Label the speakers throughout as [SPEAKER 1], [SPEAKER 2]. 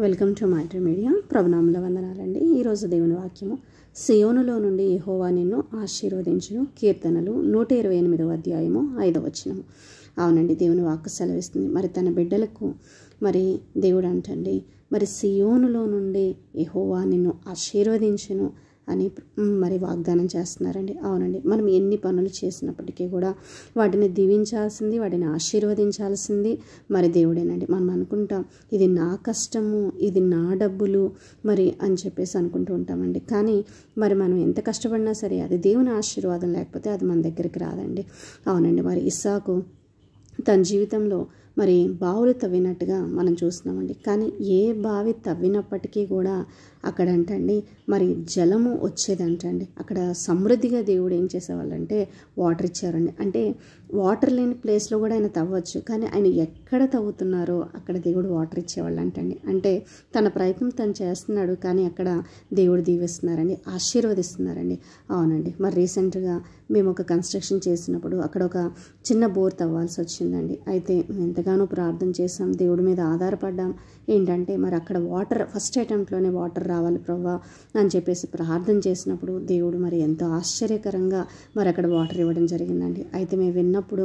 [SPEAKER 1] Welcome to Maitri media. ప్రభునామముల వందనాలండి. ఈరోజు దేవుని వాక్యము, సియోనులో నుండి యెహోవా నిన్ను ఆశీర్వదించును. కీర్తనలు 128వ అధ్యాయము 5వ వచనము. అవునండి, దేవుని వాక్కు సెలవిస్తుంది. మరి తన బిడ్డలకు దేవుడు అంటండి, సియోనులో నుండి యెహోవా నిన్ను ఆశీర్వదించును అని వాగ్దానం చేస్తున్నారండి. అవునండి, మనం ఎన్ని పనులు చేసినప్పటికీ కూడా వాటిని దీవించాల్సింది, వాటిని ఆశీర్వదించాల్సింది దేవుడేనండి. మనం అనుకుంటాం ఇది నా కష్టము, ఇది నా డబ్బులు అని చెప్పేసి అనుకుంటూ ఉంటామండి. కానీ మనం ఎంత కష్టపడినా సరే అది దేవుని ఆశీర్వాదం లేకపోతే అది మన దగ్గరికి రాదండి. అవునండి, ఇస్సాకు తన జీవితంలో బావులు తవ్వినట్టుగా మనం చూస్తున్నామండి. కానీ ఏ బావి తవ్వినప్పటికీ కూడా అక్కడ అంటండి జలము వచ్చేదంటండి. అక్కడ సమృద్ధిగా దేవుడు ఏం చేసేవాళ్ళంటే వాటర్ ఇచ్చారండి. అంటే వాటర్ లేని ప్లేస్లో కూడా ఆయన తవ్వచ్చు, కానీ ఆయన ఎక్కడ తవ్వుతున్నారో అక్కడ దేవుడు వాటర్ ఇచ్చేవాళ్ళు అంటండి. అంటే తన ప్రయత్నం తను చేస్తున్నాడు, కానీ అక్కడ దేవుడు దీవిస్తున్నారండి, ఆశీర్వదిస్తున్నారండి. అవునండి, రీసెంట్గా మేము ఒక కన్స్ట్రక్షన్ చేసినప్పుడు అక్కడ ఒక చిన్న బోర్ తవ్వాల్సి వచ్చిందండి. అయితే ఎంతగానో ప్రార్థన చేసాం, దేవుడి మీద ఆధారపడ్డాం. ఏంటంటే అక్కడ వాటర్ ఫస్ట్ అటెంప్ట్లోనే వాటర్ రావాలి ప్రభువా అని చెప్పేసి ప్రార్థన చేసినప్పుడు దేవుడు ఎంతో ఆశ్చర్యకరంగా అక్కడ వాటర్ ఇవ్వడం జరిగిందండి. అయితే మేము విన్నప్పుడు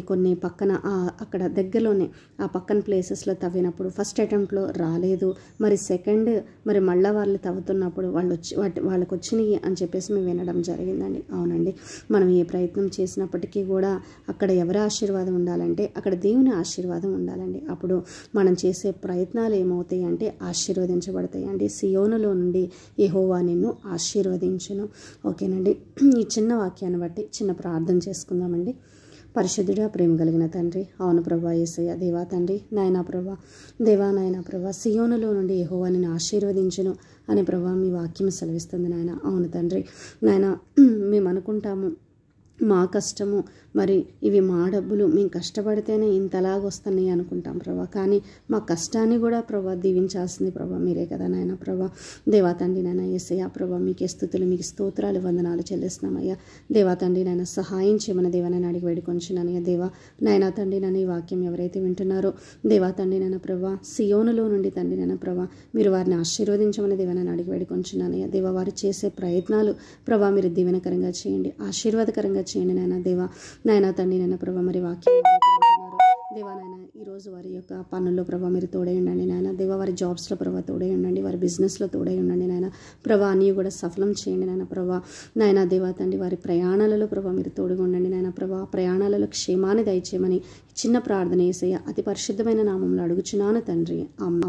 [SPEAKER 1] కొన్ని పక్కన అక్కడ దగ్గరలోనే ఆ పక్కన ప్లేసెస్లో తవ్వినప్పుడు ఫస్ట్ అటెంప్ట్లో రాలేదు. సెకండ్ మళ్ళీ వాళ్ళు తవ్వుతున్నప్పుడు వాళ్ళకి వచ్చినాయి అని చెప్పేసి మేము వినడం జరిగిందండి. అవునండి, మనం ఏ ప్రయత్నం చేసినప్పటికీ కూడా అక్కడ ఎవరి ఆశీర్వాదం ఉండాలంటే అక్కడ దేవుని ఆశీర్వాదం ఉండాలండి. అప్పుడు మనం చేసే ప్రయత్నాలు ఏమవుతాయి అంటే ఆశీర్వదించబడతాయి అండి. సియోనులో నుండి యెహోవా నిన్ను ఆశీర్వదించును. ఓకేనండి, ఈ చిన్న వాక్యాన్ని బట్టి చిన్న ప్రార్థన చేసుకుందామండి. పరిశుద్ధుడా, ప్రేమ కలిగిన తండ్రి, అవును ప్రభా యేసయ్య, దేవా తండ్రి, నాయనా ప్రభా, దేవా నాయనా ప్రభా, సియోనులో నుండి యెహోవా నిన్ను ఆశీర్వదించును అని ప్రభా మీ వాక్యం సెలవిస్తుంది నాయన. అవును తండ్రి, నాయన మేము అనుకుంటాము మా కష్టము ఇవి మా డబ్బులు, మేము కష్టపడితేనే ఇంతలాగా వస్తున్నాయి అనుకుంటాం ప్రభా. కానీ మా కష్టాన్ని కూడా ప్రభా దీవించాల్సింది ప్రభా మీరే కదా నాయన ప్రభా. దేవా తండ్రి నాయన యేసయ్య ప్రభా, మీకే స్తుతులు, మీకు స్తోత్రాలు, వందనాలు చెల్లిస్తున్నామయ్యా. దేవా తండ్రి నాయన సహాయం చేయమని దేవానని అడిగి వేడుకొంచున్నానయ్యా. దేవా నాయన తండ్రి నాయన ఈ వాక్యం ఎవరైతే వింటున్నారో దేవా తండ్రి నాయన ప్రభా, సియోనులో నుండి తండ్రి నాయన ప్రభా మీరు వారిని ఆశీర్వదించమని దేవానని అడిగి వేడుకొంచున్నానయ్యా. దేవా వారు చేసే ప్రయత్నాలు ప్రభా మీరు దీవెనకరంగా చేయండి, ఆశీర్వాదకరంగా చేయండి నాయన. దేవా నాయన తండ్రి నాయన ప్రభా వాక్యం దేవా నాయన ఈరోజు వారి యొక్క పనుల్లో ప్రభా మీరు తోడై ఉండండి నాయన. దేవా వారి జాబ్స్లో ప్రభా తోడై ఉండండి, వారి బిజినెస్లో తోడై ఉండండి నాయన ప్రభా. అన్నీ కూడా సఫలం చేయండి నాయన ప్రభా. నాయన దేవా తండ్రి వారి ప్రయాణాలలో ప్రభా మీరు తోడుగా ఉండండి నాయన ప్రభా. ప్రయాణాలలో క్షేమాన్ని దయచేయమని చిన్న ప్రార్థన యేసయ్య అతి పరిశుద్ధమైన నామంలో అడుగుచున్నాను తండ్రి. అమ్మ.